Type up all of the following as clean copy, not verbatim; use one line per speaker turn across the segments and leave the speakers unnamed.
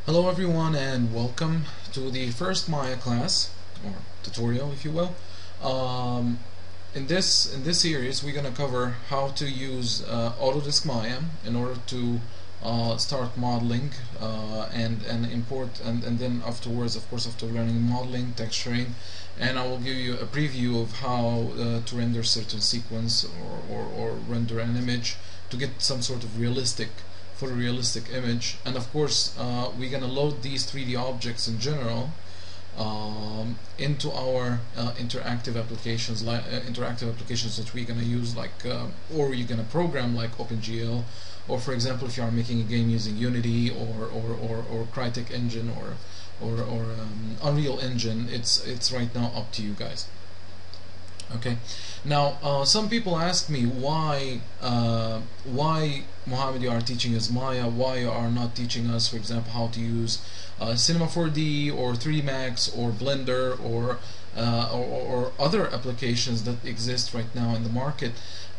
Hello everyone and welcome to the first Maya class, or tutorial if you will. In this series we're going to cover how to use Autodesk Maya in order to start modeling and import and then afterwards, of course, after learning modeling, texturing, and I will give you a preview of how to render certain sequence or render an image to get some sort of photorealistic image. And of course we're gonna load these 3D objects in general into our interactive applications that we're gonna use, or you're gonna program like OpenGL, or for example if you are making a game using Unity or Crytek engine or Unreal Engine. It's right now up to you guys. Okay, now some people ask me why Mohammed, you are teaching us Maya, why you are not teaching us, for example, how to use Cinema 4D or 3D Max or Blender or other applications that exist right now in the market.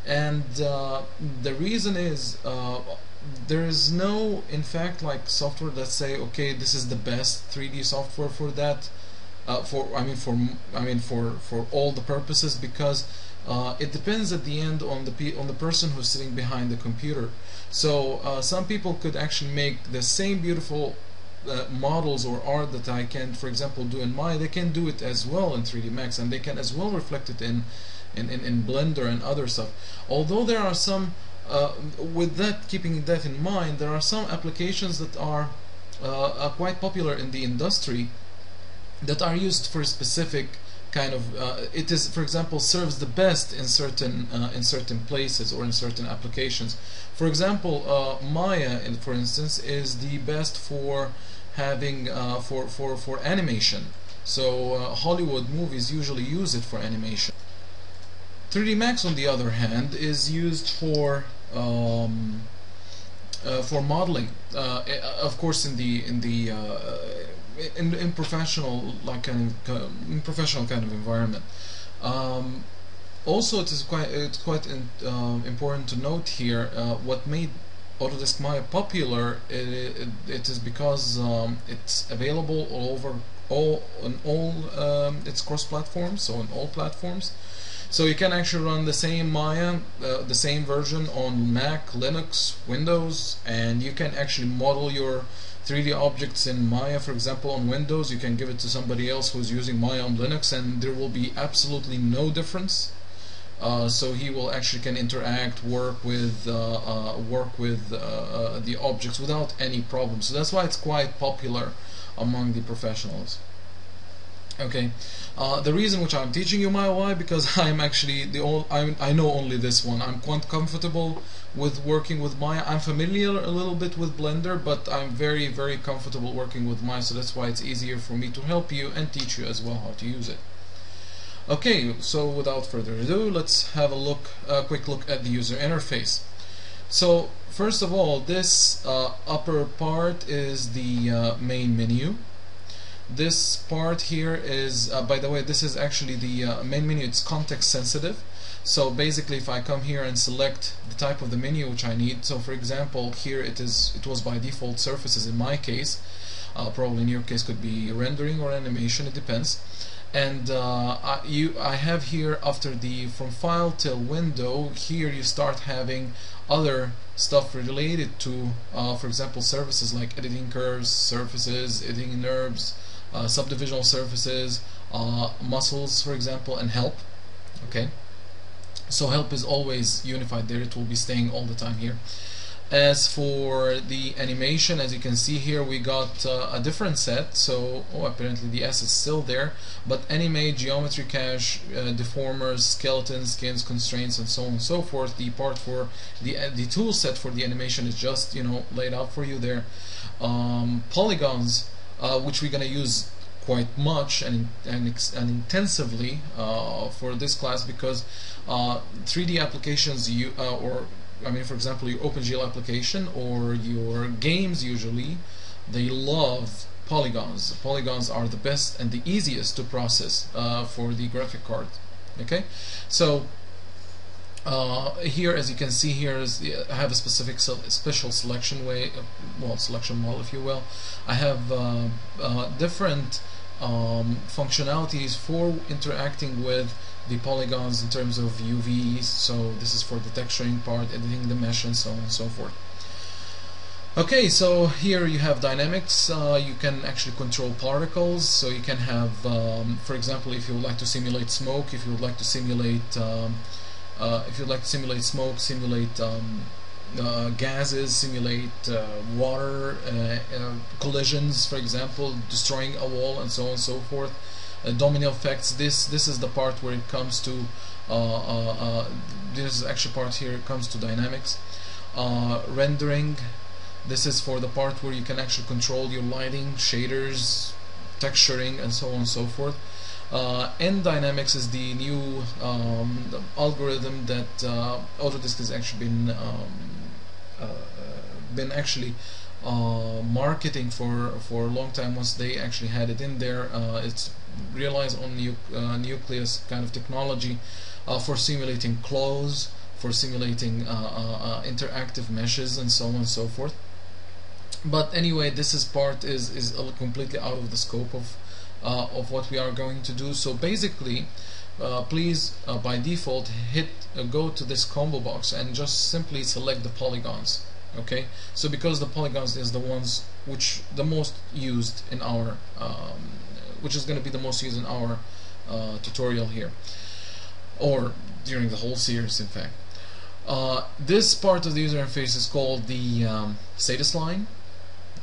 And the reason is there is no, in fact, like software that say, okay, this is the best 3D software for that. For all the purposes, because it depends at the end on the person who's sitting behind the computer. So some people could actually make the same beautiful models or art that I can, for example, do in Maya. They can do it as well in 3D Max, and they can as well reflect it in Blender and other stuff. Although there are some, keeping that in mind, there are some applications that are quite popular in the industry that are used for a specific kind of it is, for example, serves the best in certain places or in certain applications. For example, Maya, for instance, is the best for having for animation. So Hollywood movies usually use it for animation. 3D Max, on the other hand, is used for modeling, of course, in professional professional kind of environment. Also, it's quite important to note here what made Autodesk Maya popular. It is because it's available it's cross-platform, so on all platforms. So you can actually run the same Maya, the same version on Mac, Linux, Windows, and you can actually model your 3D objects in Maya. For example, on Windows, you can give it to somebody else who's using Maya on Linux, and there will be absolutely no difference. So he will actually can interact, work with the objects without any problem. So that's why it's quite popular among the professionals. Okay, the reason which I'm teaching you Maya, why? Because I'm actually I know only this one. I'm quite comfortable with working with Maya. I'm familiar a little bit with Blender, but I'm very, very comfortable working with Maya, so that's why it's easier for me to help you and teach you as well how to use it. Okay, so without further ado, let's have a quick look at the user interface. So first of all, this upper part is the main menu. This part here is, by the way, this is actually the main menu. It's context sensitive. So basically, if I come here and select the type of the menu which I need, so for example, here it was by default surfaces in my case. Probably in your case could be rendering or animation. It depends. And I have here, after from file till window, here you start having other stuff related to, for example, surfaces like editing curves, surfaces, editing NURBS, subdivisional surfaces, muscles, for example, and help. Okay, so help is always unified there. It will be staying all the time here. As for the animation, as you can see here, we got a different set. So apparently the S is still there, but animate, geometry cache, deformers, skeletons, skins, constraints, and so on and so forth. The part for the tool set for the animation is just laid out for you there. Polygons, which we're gonna use quite much and intensively for this class, because 3D applications, for example, your OpenGL application or your games, usually they love polygons. Polygons are the best and the easiest to process for the graphic card. Okay, so Here, as you can see here, I have a specific special selection way, well, selection model, if you will. I have different functionalities for interacting with the polygons in terms of UVs. So this is for the texturing part, editing the mesh, and so on and so forth. Okay, so here you have dynamics. You can actually control particles. So you can have, for example, if you would like to simulate smoke, if you would like to simulate smoke, simulate gases, simulate water, collisions, for example, destroying a wall, and so on and so forth. Domino effects. This is the part where it comes to this is actually part here. It comes to dynamics. Rendering. This is for the part where you can actually control your lighting, shaders, texturing, and so on and so forth. End dynamics is the new algorithm that Autodesk has actually been actually marketing for a long time. Once they actually had it in there, it's relies on nucleus kind of technology for simulating clothes, for simulating interactive meshes, and so on and so forth. But anyway, this is completely out of the scope of what we are going to do. So basically, please by default go to this combo box and just simply select the polygons. Okay, so because the polygons is the ones which the most used in our which is going to be the most used in our tutorial here, or during the whole series, in fact. This part of the user interface is called the status line.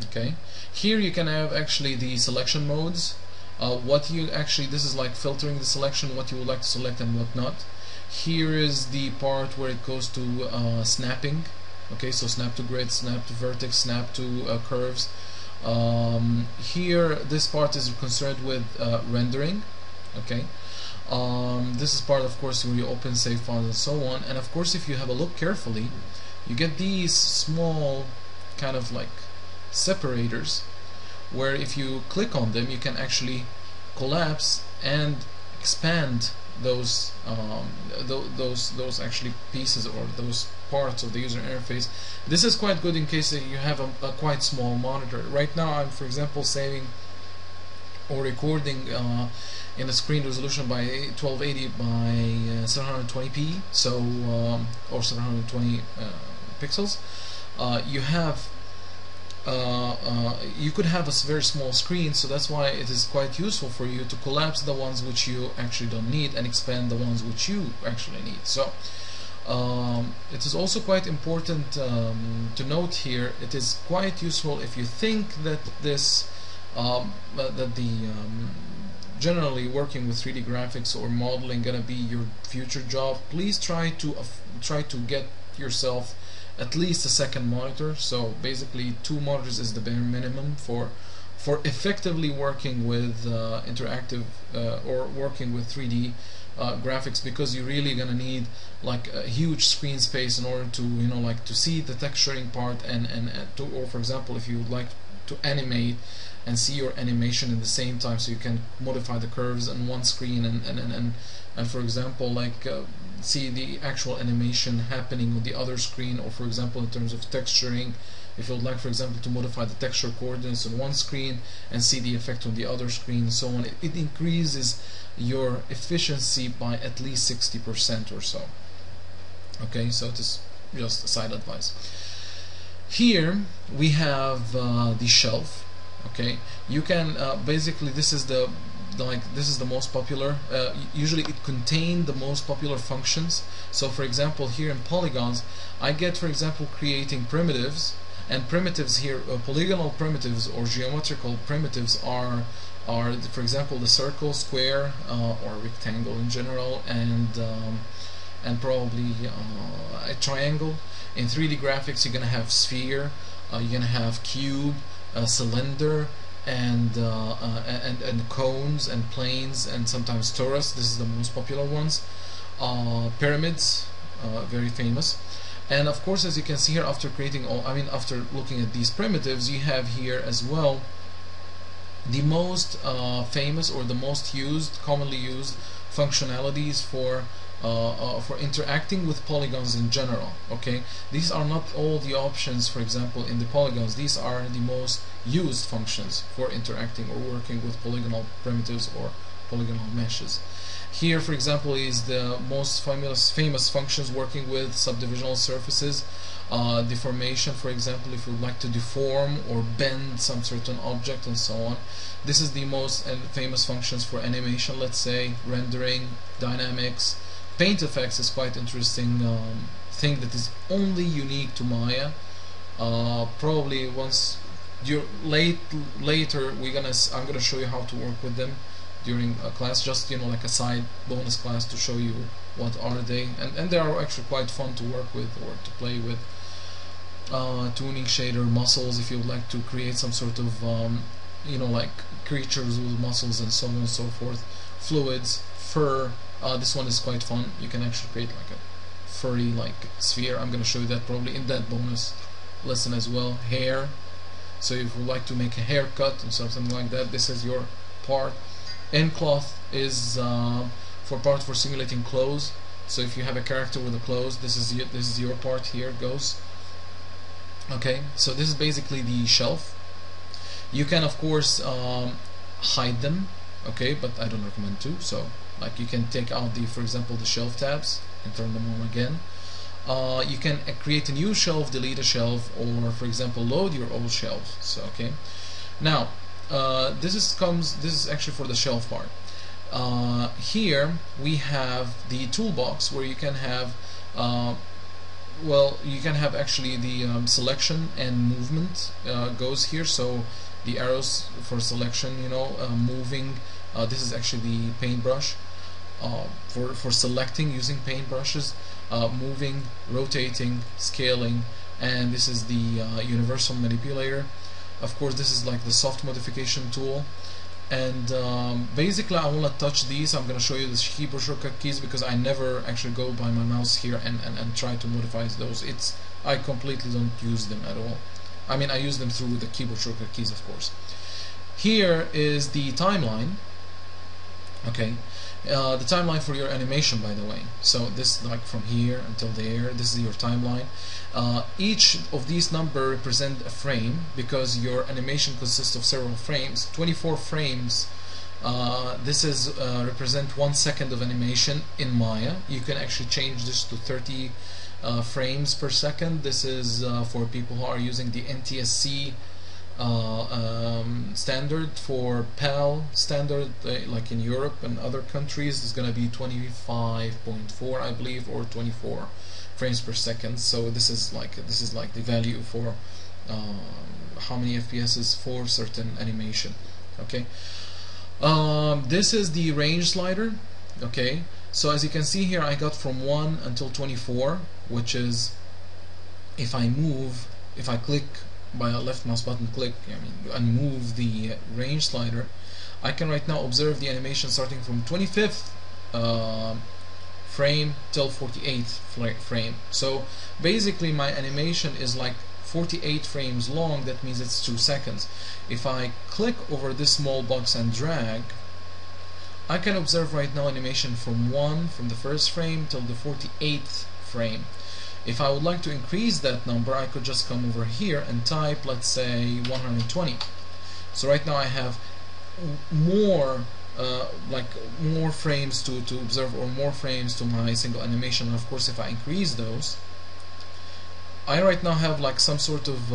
Okay, here you can have actually the selection modes. This is like filtering the selection, what you would like to select and what not. Here is the part where it goes to snapping. Okay, so snap to grid, snap to vertex, snap to curves. Here, this part is concerned with rendering. Okay, this is part, of course, where you open save files and so on. And of course, if you have a look carefully, you get these small kind of like separators, where if you click on them, you can actually collapse and expand those actually pieces, or those parts of the user interface. This is quite good in case that you have a quite small monitor. Right now, I'm, for example, saving or recording in a screen resolution by 1280 by 720p, so or 720 pixels. You could have a very small screen, so that's why it is quite useful for you to collapse the ones which you actually don't need and expand the ones which you actually need. So it is also quite important to note here, it is quite useful if you think that this generally working with 3D graphics or modeling gonna be your future job. Please try to get yourself at least a second monitor. So basically 2 monitors is the bare minimum for effectively working with interactive or working with 3D graphics, because you're really gonna need like a huge screen space in order to to see the texturing part or for example, if you would like to animate and see your animation at the same time, so you can modify the curves on one screen and for example, like see the actual animation happening on the other screen, or for example in terms of texturing, if you would like, for example, to modify the texture coordinates on one screen and see the effect on the other screen and so on, it increases your efficiency by at least 60% or so. Okay, so it is just a side advice. Here we have the shelf. Okay, you can basically, this is the most popular. Usually it contains the most popular functions. So for example, here in polygons, I get, for example, creating primitives, and primitives here, polygonal primitives or geometrical primitives are for example the circle, square, or rectangle in general, and probably a triangle. In 3D graphics, you're gonna have sphere, you're gonna have cube, cylinder, and cones and planes, and sometimes torus. This is the most popular ones. Pyramids, very famous. And of course, as you can see here, after looking at these primitives, you have here as well the most famous or the most commonly used functionalities for for interacting with polygons in general. Okay, these are not all the options. For example, in the polygons, these are the most used functions for interacting or working with polygonal primitives or polygonal meshes. Here, for example, is the most famous functions working with subdivisional surfaces. Deformation, for example, if you would like to deform or bend some certain object and so on. This is the most famous functions for animation, let's say, rendering, dynamics. Paint effects is quite interesting thing that is only unique to Maya. Probably once you're later I'm gonna show you how to work with them during a class, just like a side bonus class to show you what are they, and they are actually quite fun to work with or to play with. Tuning shader, muscles, if you would like to create some sort of like creatures with muscles and so on and so forth. Fluids, fur, this one is quite fun. You can actually create like a furry like sphere. I'm gonna show you that probably in that bonus lesson as well. Hair, so if you would like to make a haircut and something like that, this is your part. End cloth is for simulating clothes. So if you have a character with a clothes, this is your part. Here it goes. Okay, so this is basically the shelf. You can of course hide them, okay, but I don't recommend to. So like you can take out for example the shelf tabs and turn them on again. You can create a new shelf, delete a shelf, or for example load your old shelf. So okay, now this is actually for the shelf part. Here we have the toolbox where you can have you can have actually the selection and movement goes here. So the arrows for selection, moving. This is actually the paintbrush for selecting using paintbrushes, moving, rotating, scaling, and this is the universal manipulator. Of course, this is like the soft modification tool. And basically I will not touch these. I'm going to show you the keyboard shortcut keys because I never actually go by my mouse here and try to modify those. I completely don't use them at all. I mean, I use them through the keyboard shortcut keys, of course. Here is the timeline. Okay, the timeline for your animation, by the way. So this, like from here until there, this is your timeline. Each of these numbers represent a frame because your animation consists of several frames. 24 frames. This is represent 1 second of animation in Maya. You can actually change this to 30 frames per second. This is for people who are using the NTSC standard. For PAL standard, like in Europe and other countries, is going to be 25.4, I believe, or 24 frames per second. So this is like the value for how many FPS for certain animation. Okay, this is the range slider. Okay, so as you can see here, I got from 1 until 24, which is if I click by a left mouse button click, and move the range slider, I can right now observe the animation starting from 25th frame till 48th frame. So basically my animation is like 48 frames long. That means it's 2 seconds. If I click over this small box and drag, I can observe right now animation from the first frame till the 48th frame. If I would like to increase that number, I could just come over here and type, let's say, 120. So right now I have more more frames to observe, or more frames to my single animation. And of course, if I increase those, I right now have like some sort of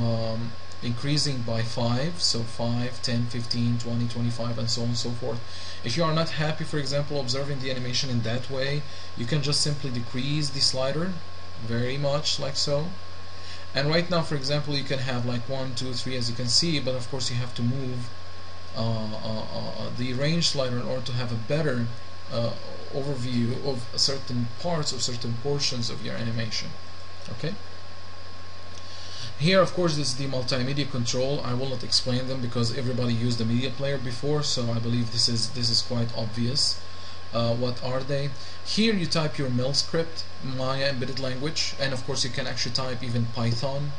increasing by 5, so 5, 10, 15, 20, 25, and so on and so forth. If you are not happy, for example, observing the animation in that way, you can just simply decrease the slider very much, like so. And right now, for example, you can have like 1, 2, 3, as you can see, but of course you have to move the range slider in order to have a better overview of certain parts or certain portions of your animation. Okay. Here, of course, this is the multimedia control. I will not explain them because everybody used the media player before, so I believe this is quite obvious. What are they? Here you type your Mel script, Maya embedded language, and of course you can actually type even Python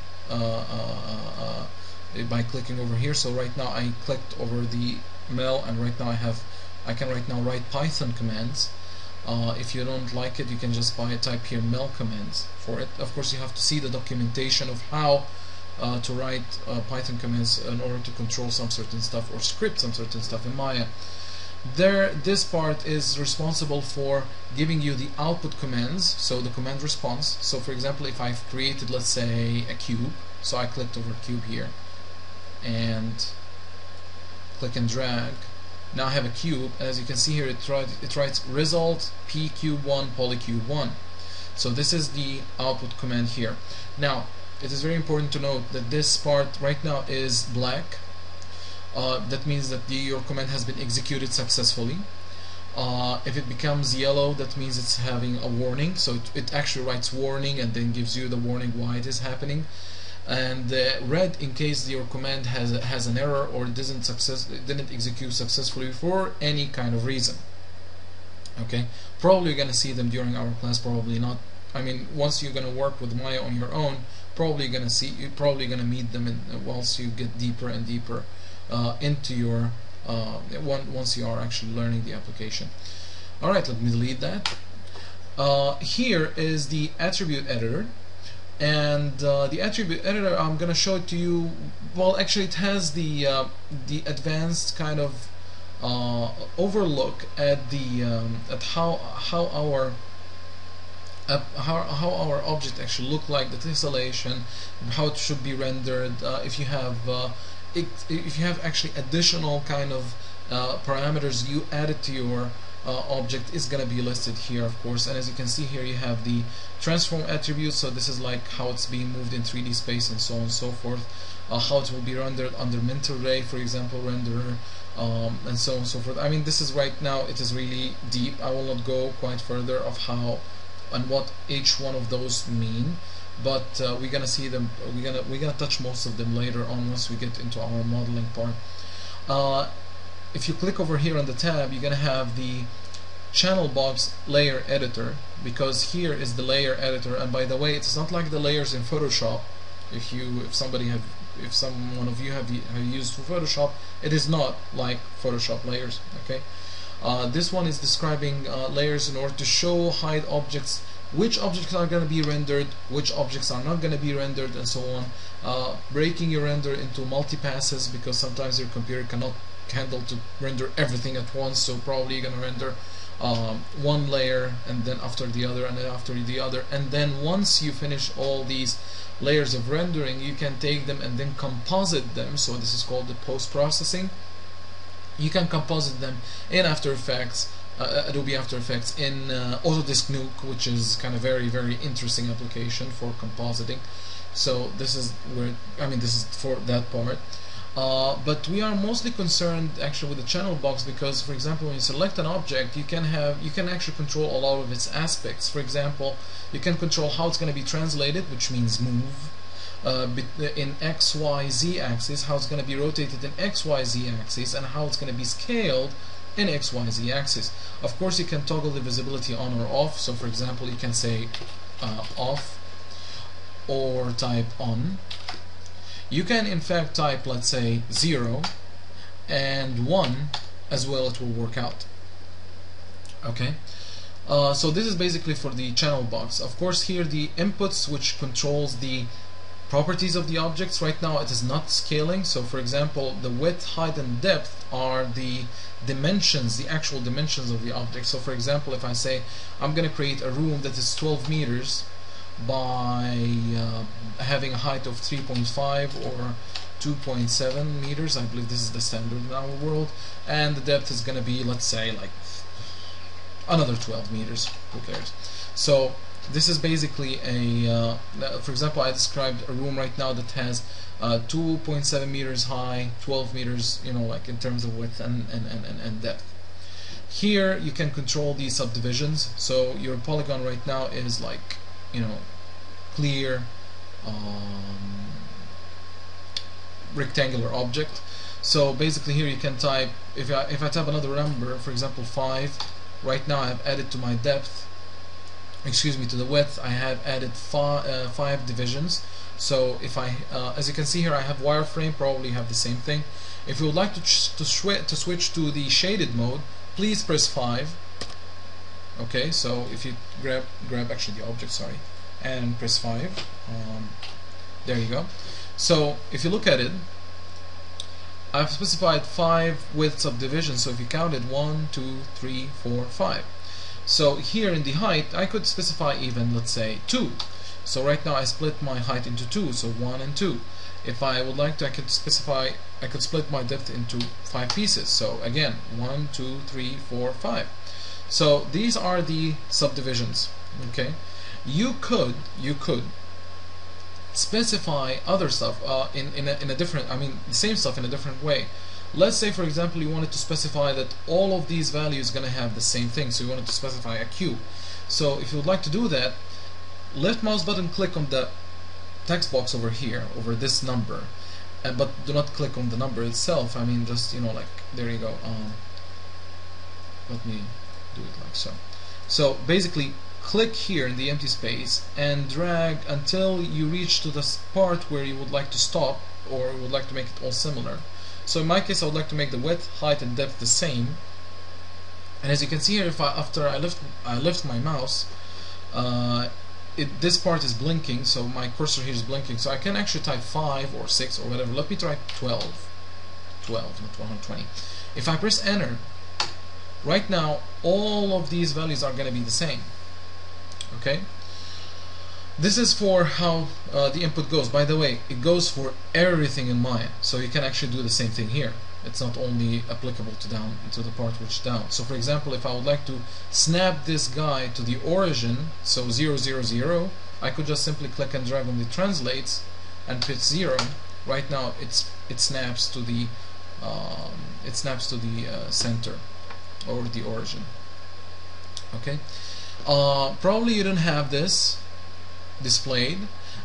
by clicking over here. So right now I clicked over the Mel, and right now I can right now write Python commands. If you don't like it, you can just type here mel commands for it. Of course, you have to see the documentation of how to write Python commands in order to control some certain stuff or script some certain stuff in Maya. This part is responsible for giving you the output commands, so the command response. So for example, if I've created, let's say, a cube, so I clicked over cube here and click and drag. Now I have a cube, and as you can see here, it writes result p cube 1 polycube 1. So this is the output command here. Now it is very important to note that this part right now is black. That means that your command has been executed successfully. If it becomes yellow, that means it's having a warning, so it actually writes warning and then gives you the warning why it is happening. And red in case your command has an error or it didn't execute successfully for any kind of reason. Okay, probably you're gonna see them during our class, probably not. I mean, once you're gonna work with Maya on your own, you're probably gonna meet them once you get deeper and deeper into your once you are actually learning the application. Alright, let me delete that. Here is the attribute editor, and the attribute editor, I'm gonna show it to you. Well, actually it has the advanced kind of overlook at the at how our object actually look like, the tessellation, how it should be rendered. If you have actually additional kind of parameters you added to your object, is going to be listed here, of course. And as you can see here, you have the transform attribute, so this is like how it's being moved in 3D space and so on and so forth, how it will be rendered under mental ray, for example, renderer, and so on and so forth. I mean, this is right now, it is really deep. I will not go quite further of how and what each one of those mean, but we're gonna see them. We're gonna touch most of them later on once we get into our modeling part. If you click over here on the tab, you're gonna have the channel box layer editor, because here is the layer editor. And by the way, it's not like the layers in Photoshop. If someone of you have used Photoshop, it is not like Photoshop layers. Okay. This one is describing layers in order to show, hide objects, which objects are going to be rendered, which objects are not going to be rendered, and so on. Breaking your render into multi-passes, because sometimes your computer cannot handle to render everything at once, so probably you're going to render one layer and then after the other and then after the other, and then once you finish all these layers of rendering, you can take them and then composite them. So this is called the post-processing. You can composite them in After Effects, Adobe After Effects, in Autodesk Nuke, which is kind of very interesting application for compositing. So this is where, I mean, this is for that part. But we are mostly concerned actually with the channel box, because, for example, when you select an object, you can actually control a lot of its aspects. For example, you can control how it's going to be translated, which means move. In XYZ axis, how it's going to be rotated in XYZ axis, and how it's going to be scaled in XYZ axis. Of course, you can toggle the visibility on or off. So for example, you can say off or type on. You can in fact type, let's say, 0 and 1 as well. It will work out. Okay. So this is basically for the channel box. Of course, here the inputs, which controls the properties of the objects. Right now it is not scaling, so for example the width, height and depth are the dimensions, the actual dimensions of the object. So for example, if I say I'm going to create a room that is 12 meters by having a height of 3.5 or 2.7 meters, I believe this is the standard in our world, and the depth is going to be, let's say, like another 12 meters, who cares. So this is basically a, for example, I described a room right now that has 2.7 meters high, 12 meters, you know, like in terms of width and depth. Here you can control the subdivisions. So your polygon right now is like, you know, clear rectangular object. So basically here you can type, if I type another number, for example 5, right now I have added to my depth, excuse me, to the width, I have added 5 divisions. So if I, as you can see here, I have wireframe, probably have the same thing. If you would like to switch to the shaded mode, please press 5. Okay, so if you grab actually the object, sorry, and press 5, there you go. So if you look at it, I've specified 5 widths of division. So if you count it, 1, 2, 3, 4, 5. So here in the height, I could specify even, let's say, 2. So right now I split my height into 2, so 1 and 2. If I would like to, I could specify, I could split my depth into 5 pieces. So again, 1, 2, 3, 4, 5. So these are the subdivisions. Okay, you could specify other stuff in a different, I mean the same stuff in a different way. Let's say for example you wanted to specify that all of these values gonna have the same thing, so you wanted to specify a cube. So if you would like to do that, left mouse button, click on the text box over here, over this number, but do not click on the number itself. I mean just, you know, like, there you go. Let me do it like so. So basically click here in the empty space and drag until you reach to this part where you would like to stop, or would like to make it all similar. So in my case I would like to make the width, height and depth the same. And as you can see here, if after I lift my mouse, this part is blinking, so my cursor here is blinking, so I can actually type 5 or 6 or whatever. Let me try 12, not 120. If I press enter, right now all of these values are going to be the same. Okay, this is for how the input goes. By the way, it goes for everything in Maya, so you can actually do the same thing here. It's not only applicable to the part which is down. So for example, if I would like to snap this guy to the origin, so 0, 0, 0, I could just simply click and drag on the translates and put 0. Right now it snaps to the center or the origin. Okay, probably you don't have this displayed.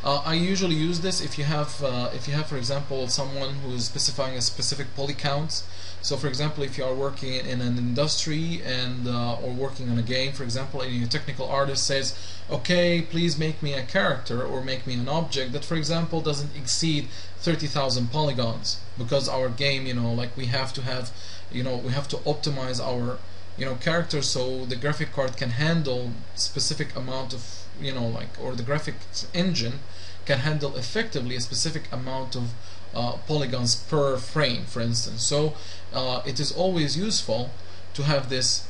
I usually use this if you have for example someone who is specifying a specific poly count. So for example, if you are working in an industry and or working on a game, for example, and your technical artist says, okay, please make me a character or make me an object that for example doesn't exceed 30,000 polygons, because our game, you know, like we have to have, you know, we have to optimize our, you know, characters so the graphic card can handle specific amount of, you know, like, or the graphics engine can handle effectively a specific amount of polygons per frame, for instance. So it is always useful to have this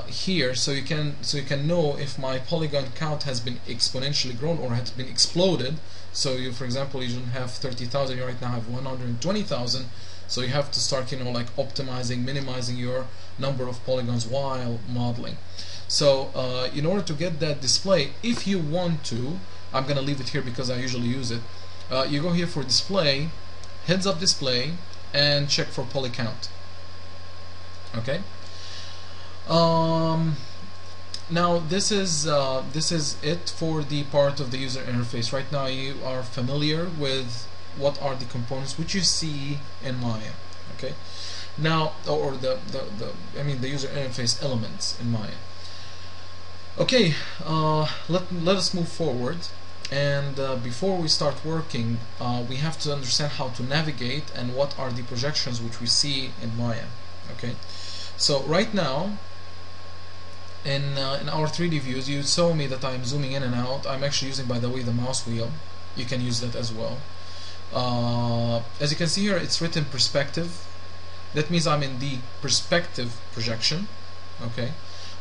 here, so you can know if my polygon count has been exponentially grown or has been exploded. So you, for example, you don't have 30,000, you right now have 120,000. So you have to start, you know, like optimizing, minimizing your number of polygons while modeling. So in order to get that display, if you want to, I'm gonna leave it here because I usually use it. You go here for display, heads up display, and check for poly count. Okay. Now this is it for the part of the user interface. Right now you are familiar with what are the components which you see in Maya. Okay. Now, or the user interface elements in Maya. Okay, let us move forward, and before we start working, we have to understand how to navigate and what are the projections which we see in Maya. Okay, so right now in our 3D views, you saw me that I'm zooming in and out. I'm actually using, by the way, the mouse wheel. You can use that as well. As you can see here, it's written perspective. That means I'm in the perspective projection. Okay,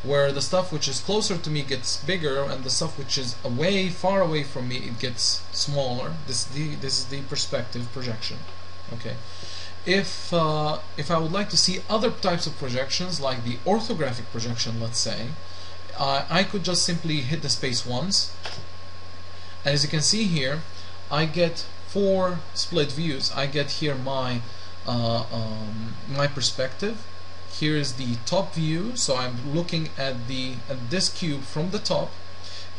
where the stuff which is closer to me gets bigger and the stuff which is away, far away from me, it gets smaller. This is the perspective projection. Okay, if I would like to see other types of projections, like the orthographic projection, let's say, I could just simply hit the space once, and as you can see here, I get 4 split views. I get here my my perspective. Here is the top view, so I'm looking at this cube from the top.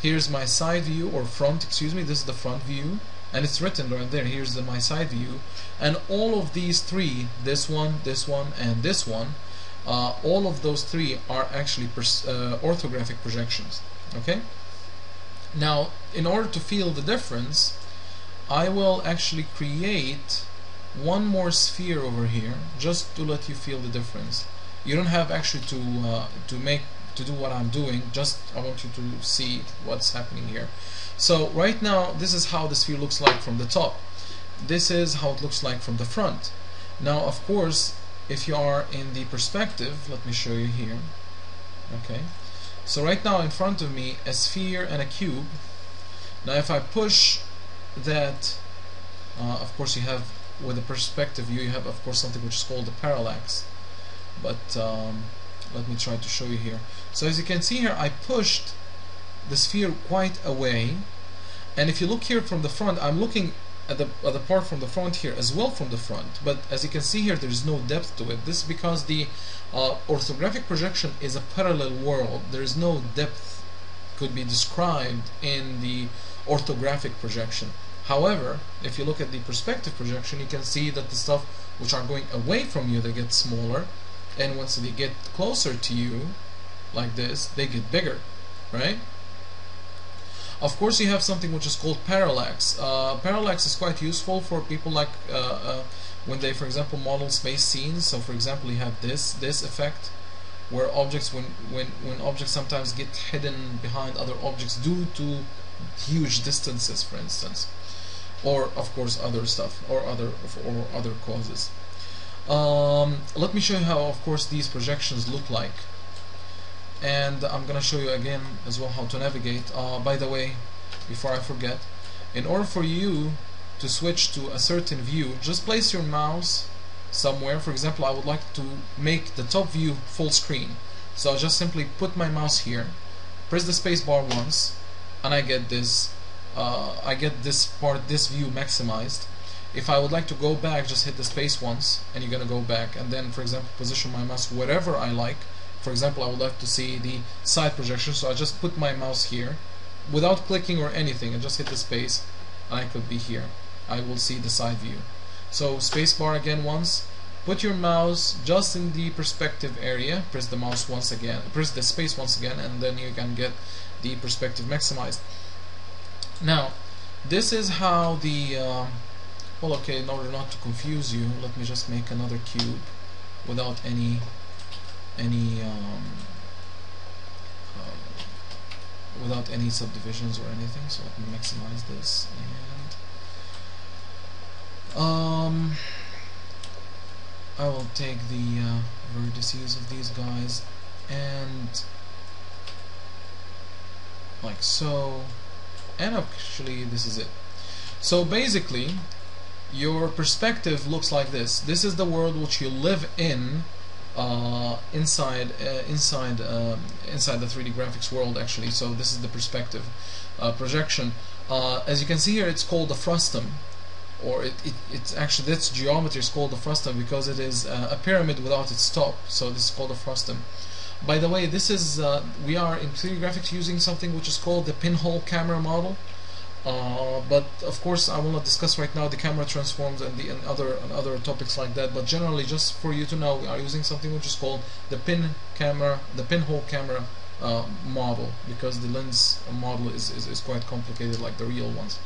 Here's my side view, or front, excuse me, this is the front view, and it's written right there. Here's my side view, and all of these 3, this one, and this one, all of those 3 are actually orthographic projections. Okay. Now, in order to feel the difference, I will actually create one more sphere over here, just to let you feel the difference. You don't have actually to to do what I'm doing. Just I want you to see what's happening here. So right now, this is how the sphere looks like from the top. This is how it looks like from the front. Now, of course, if you are in the perspective, let me show you here. Okay, so right now in front of me, a sphere and a cube. Now, if I push that, of course, you have, with the perspective view, you have, of course, something which is called the parallax. But let me try to show you here. So as you can see here, I pushed the sphere quite away, and if you look here from the front, I'm looking at the part from the front here as well from the front, but as you can see here, there's no depth to it. This is because the orthographic projection is a parallel world. There is no depth could be described in the orthographic projection. However, if you look at the perspective projection, you can see that the stuff which are going away from you, they get smaller, and once they get closer to you like this, they get bigger, right? Of course, you have something which is called parallax. Parallax is quite useful for people like when they, for example, model space scenes. So, for example, you have this effect where objects, when objects sometimes get hidden behind other objects due to huge distances, for instance, or of course other stuff, or other causes. Let me show you how, of course, these projections look like. And I'm gonna show you again as well how to navigate. By the way, before I forget, in order for you to switch to a certain view, just place your mouse somewhere. For example, I would like to make the top view full screen, so I'll just simply put my mouse here, press the space bar once, and I get this this view maximized. If I would like to go back, just hit the space once and you're gonna go back, and then, for example, position my mouse wherever I like. For example, I would like to see the side projection, so I just put my mouse here without clicking or anything. I just hit the space and I could be here. I will see the side view. So space bar again once, put your mouse just in the perspective area, press the mouse once again, press the space once again, and then you can get the perspective maximized. Now, this is how the well, okay, in order not to confuse you, let me just make another cube without any without any subdivisions or anything. So let me maximize this, and I will take the vertices of these guys and like so, and actually this is it. So basically, your perspective looks like this. This is the world which you live in, inside the 3D graphics world, actually. So this is the perspective projection. As you can see here, it's called the frustum, or it's actually, this geometry is called the frustum because it is a pyramid without its top. So this is called the frustum. By the way, this is we are in 3D graphics using something which is called the pinhole camera model. But of course, I will not discuss right now the camera transforms and other topics like that. But generally, just for you to know, we are using something which is called the pinhole camera model, because the lens model is quite complicated, like the real ones.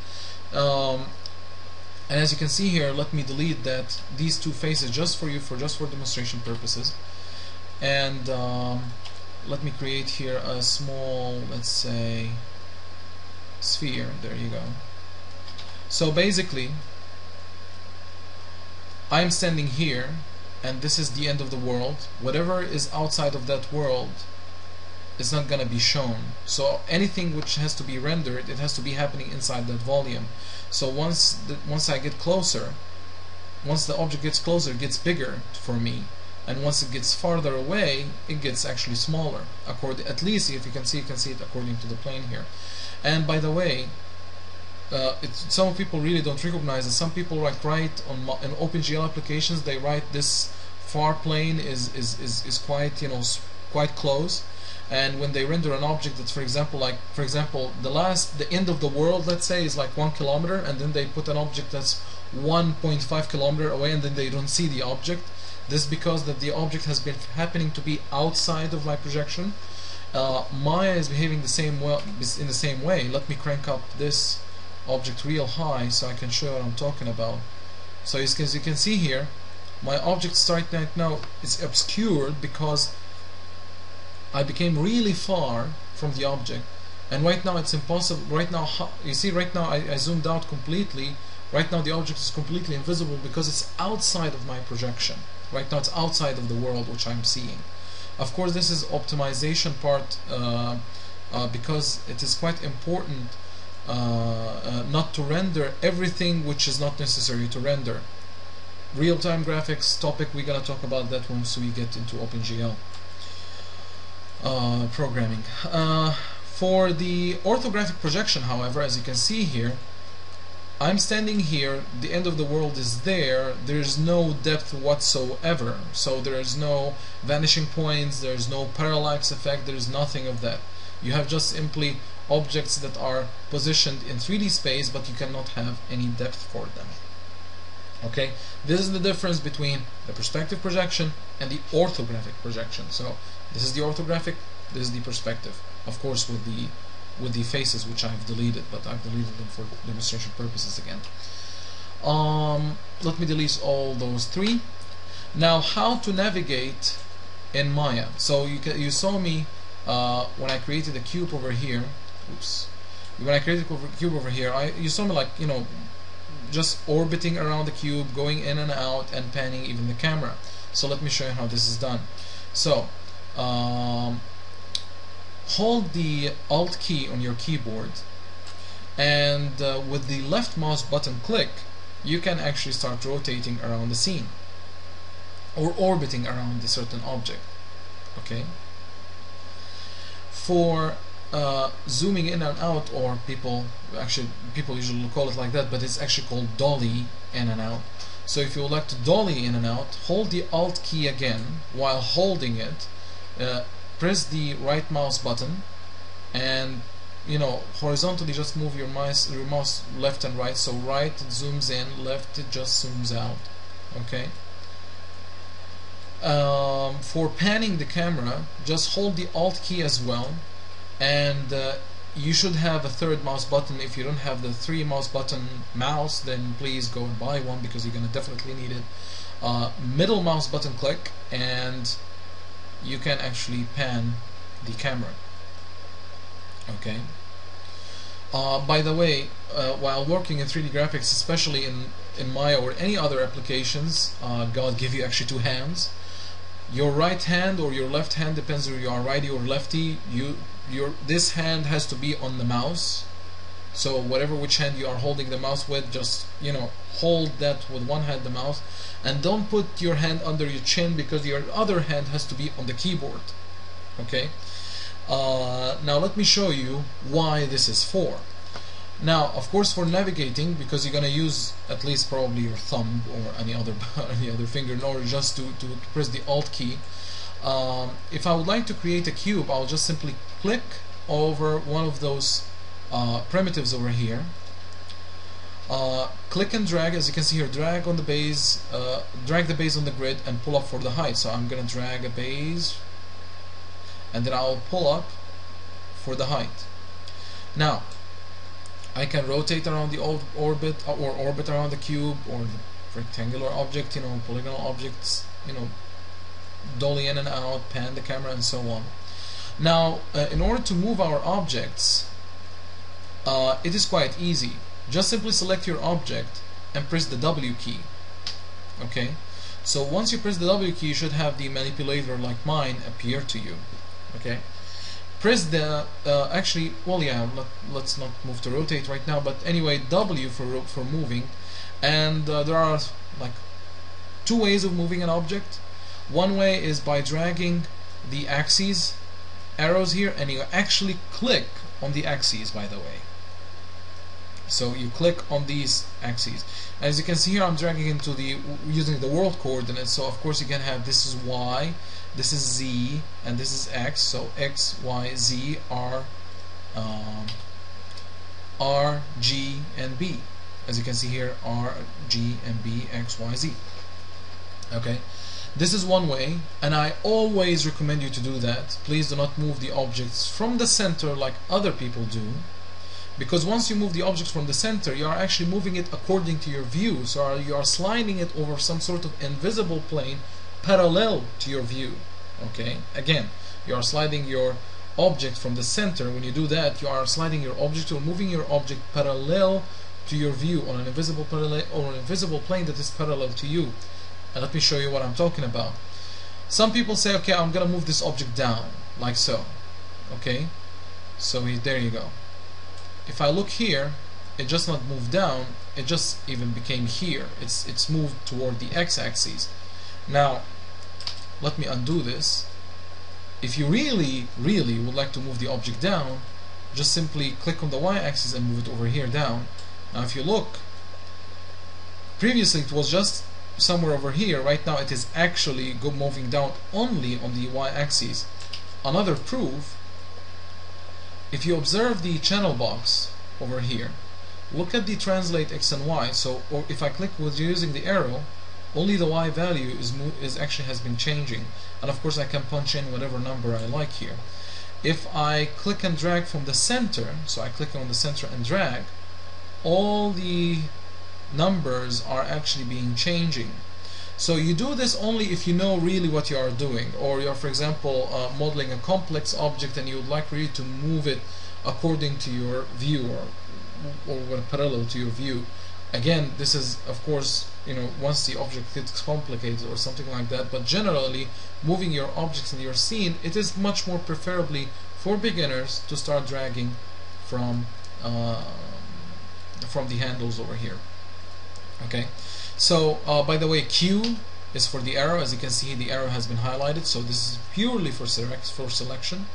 And as you can see here, let me delete these two faces just for demonstration purposes. And let me create here a small, let's say, sphere. There you go. So basically, I'm standing here, and this is the end of the world. Whatever is outside of that world is not gonna be shown. So anything which has to be rendered, it has to be happening inside that volume. So once I get closer, once the object gets closer, it gets bigger for me, and once it gets farther away, it gets actually smaller. At least if you can see it according to the plane here. And by the way, some people really don't recognize it. Some people write on in OpenGL applications, they write this far plane is quite, quite close. And when they render an object that's, for example, the end of the world, let's say, is like 1 kilometer, and then they put an object that's 1.5 kilometer away, and then they don't see the object. This is because that the object has been happening to be outside of my projection. Maya is behaving in the same way. Let me crank up this object real high so I can show you what I'm talking about. So as you can see here, my object right now is obscured because I became really far from the object, and right now it's impossible. Right now, you see, right now I zoomed out completely. Right now the object is completely invisible because it's outside of my projection. Right now it's outside of the world which I'm seeing. Of course, this is optimization part, because it is quite important not to render everything which is not necessary to render. Real-time graphics topic, we're gonna talk about that once we get into OpenGL programming. For the orthographic projection, however, as you can see here, I'm standing here, the end of the world is there, there's no depth whatsoever, so there's no vanishing points, there's no parallax effect, there's nothing of that. You have just simply objects that are positioned in 3D space, but you cannot have any depth for them. Okay, this is the difference between the perspective projection and the orthographic projection. So this is the orthographic, this is the perspective, of course with the faces, which I've deleted, but I've deleted them for demonstration purposes again. Let me delete all those three. Now, how to navigate in Maya. So you saw me when I created a cube over here. Oops. When I created a cube over here, you saw me, like, you know, just orbiting around the cube, going in and out, and panning even the camera. So let me show you how this is done. So hold the Alt key on your keyboard, and with the left mouse button click, you can actually start rotating around the scene or orbiting around a certain object. Okay. For zooming in and out, or people usually call it like that, but it's actually called dolly in and out. So if you would like to dolly in and out, hold the Alt key again while holding it, press the right mouse button, and, you know, horizontally just move your mouse left and right. So right it zooms in, left it just zooms out. Okay. For panning the camera, just hold the Alt key as well, and you should have a third mouse button. If you don't have the 3 mouse button mouse, then please go and buy one, because you're gonna definitely need it. Middle mouse button click, and you can actually pan the camera. Okay. By the way, while working in 3D graphics, especially in Maya or any other applications, God give you actually 2 hands. Your right hand or your left hand, depends if you are righty or lefty, this hand has to be on the mouse. So which hand you are holding the mouse with, just, you know, hold that with one hand, the mouse, and don't put your hand under your chin, because your other hand has to be on the keyboard. Okay. Now let me show you why this is for. Now, of course, for navigating, because you're gonna use at least probably your thumb or any other finger in order just to press the Alt key. If I would like to create a cube, I'll just simply click over one of those primitives over here. Click and drag, as you can see here, drag on the base, drag the base on the grid and pull up for the height. So I'm gonna drag a base, and then I'll pull up for the height. Now, I can rotate around the orbit, or orbit around the cube, or the rectangular object, you know, polygonal objects, you know, dolly in and out, pan the camera, and so on. Now, in order to move our objects, it is quite easy. Just simply select your object and press the W key. Okay. So once you press the W key, you should have the manipulator like mine appear to you. Okay. Press the actually, well, yeah, let's not move to rotate right now, but anyway, W for moving. And there are like 2 ways of moving an object. One way is by dragging the axes, arrows here, and you actually click on the axes, by the way. So you click on these axes. As you can see here, I'm dragging into using the world coordinates. So of course you can have, this is Y, this is Z, and this is X. So X, Y, Z are R, G, and B. As you can see here, R, G, and B, X, Y, Z. Okay. This is one way, and I always recommend you to do that. Please do not move the objects from the center like other people do, because once you move the objects from the center, you are actually moving it according to your view. So you are sliding it over some sort of invisible plane parallel to your view. Okay, again, You are sliding your object from the center. When you do that, you are sliding your object or moving your object parallel to your view on an invisible parallel or an invisible plane that is parallel to you. And let me show you what I'm talking about. Some people say, okay, I'm gonna move this object down like so. Okay, so there you go. If I look here, it just not moved down, it just even became here. It's moved toward the x-axis. Now let me undo this. If you really would like to move the object down, just simply click on the y-axis and move it over here down. Now if you look, previously it was just somewhere over here. Right now it is actually moving down only on the y-axis. Another proof, if you observe the channel box over here, look at the translate x and y. So, or if I click with using the arrow, only the y value is actually has been changing, and of course I can punch in whatever number I like here. If I click and drag from the center, so I click on the center and drag, all the numbers are actually being changing. So you do this only if you know really what you are doing, or you're, for example, modeling a complex object and you would like really to move it according to your view or parallel to your view. Again, this is of course, you know, once the object gets complicated or something like that, but generally moving your objects in your scene, it is much more preferably for beginners to start dragging from the handles over here. Okay, so by the way, Q is for the arrow. As you can see, the arrow has been highlighted, so this is purely for selection.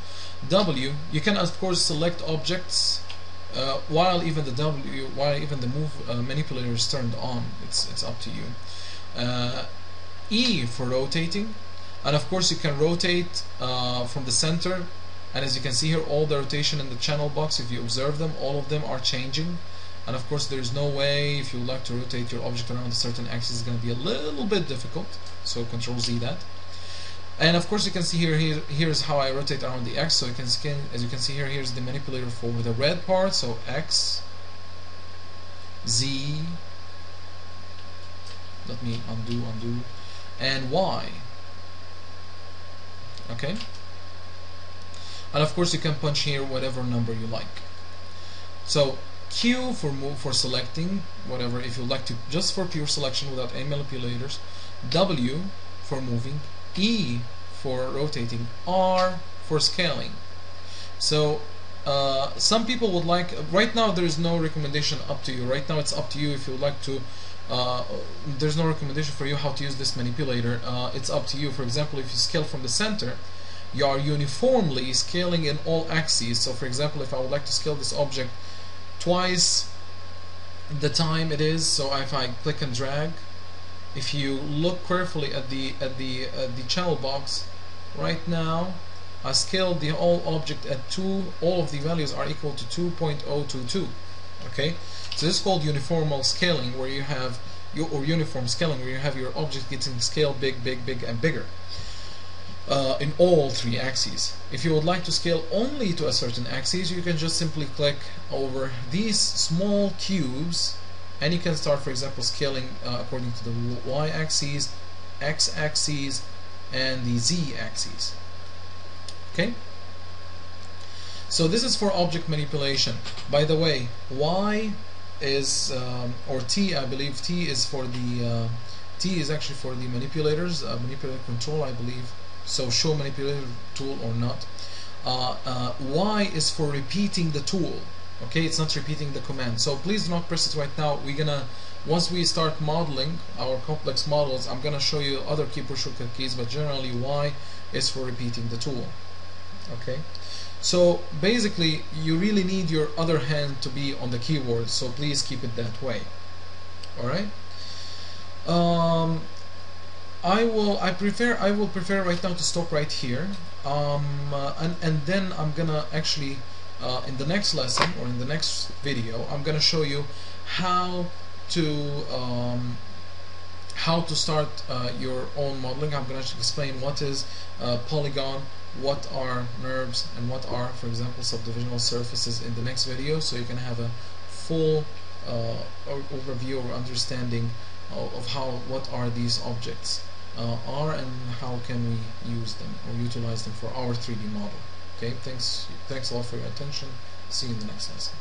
W, you can of course select objects while even the move manipulator is turned on. It's up to you. E for rotating, and of course you can rotate from the center, and as you can see here, all the rotation in the channel box, if you observe them, all of them are changing. And of course there is no way, if you would like to rotate your object around a certain axis, it's going to be a little bit difficult, so Control Z that. And of course you can see here's how I rotate around the X. So you can see, as you can see here, here's the manipulator for the red part. So X, Z, let me undo, and Y. Okay. And of course you can punch here whatever number you like. So Q for selecting whatever, if you like to, just for pure selection without any manipulators. W for moving. E for rotating. R for scaling. So some people would like, right now there is no recommendation, up to you. Right now it's up to you if you would like to, there's no recommendation for you how to use this manipulator. It's up to you. For example, if you scale from the center, you are uniformly scaling in all axes. So for example, if I would like to scale this object twice the time it is, so if I click and drag, if you look carefully at the channel box, right now I scaled the whole object at 2. All of the values are equal to 2.022. Okay, so this is called uniformal scaling, where you have uniform scaling, where you have your object getting scaled big, and bigger in all 3 axes. If you would like to scale only to a certain axis, you can just simply click over these small cubes, and you can start, for example, scaling according to the y-axis, x-axis, and the z-axis. Okay? So this is for object manipulation. By the way, Y is, or T, I believe T is for the, T is actually for the manipulators, manipulator control, I believe. So show manipulator tool or not. Y is for repeating the tool. Okay, it's not repeating the command. So please do not press it right now. We're gonna, once we start modeling our complex models, I'm gonna show you other keyboard shortcut keys, but generally Y is for repeating the tool. Okay, so basically you really need your other hand to be on the keyboard, so please keep it that way. All right. I will prefer right now to stop right here, and then I'm gonna actually in the next lesson or in the next video, I'm gonna show you how to start your own modeling. I'm gonna explain what is polygon, what are NURBS, and what are, for example, subdivisional surfaces in the next video, so you can have a full overview or understanding of what are these objects. are and how can we use them or utilize them for our 3D model. Okay, thanks a lot for your attention. See you in the next lesson.